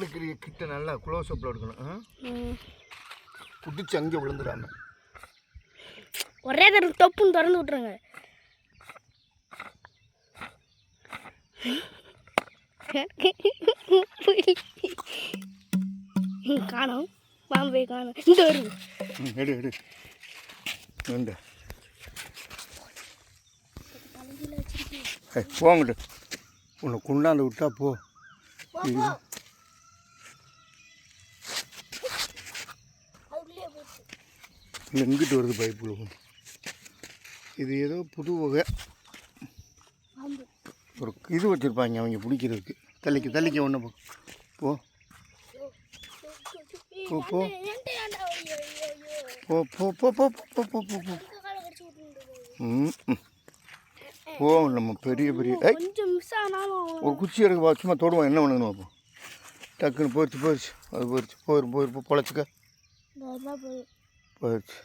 இருக்கிற கிட்ட நல்லா க்ளோஸ் அப்ல எடுக்கணும். குடிச்சு அங்கே விழுந்துடாம ஒரே தடவை தொப்புன்னு திறந்து விட்டுருங்க. காணும் பாம்பே காணும். இந்த வருது. எடு எடு உண்டு. போங்கட்டு உன்னை குண்டாந்து விட்டா போ. இல்லை இங்கிட்டு வருது பைப்பு. இது ஏதோ புது வகை ஒரு இது வச்சுருப்பாங்க அவங்க பிடிக்கிறதுக்கு. தள்ளிக்க ஒன்று போ போ போ போ போ போ போ போ போ போ போ. போ நம்ம பெரிய ஒரு குச்சி எடுக்க சும்மா தொடுவோம். என்ன பண்ணணும் பார்ப்போம். டக்குன்னு போயிடுச்சு அது போயிடுச்சு. போயிரு பொழைச்சிக்க போயிடுச்சு.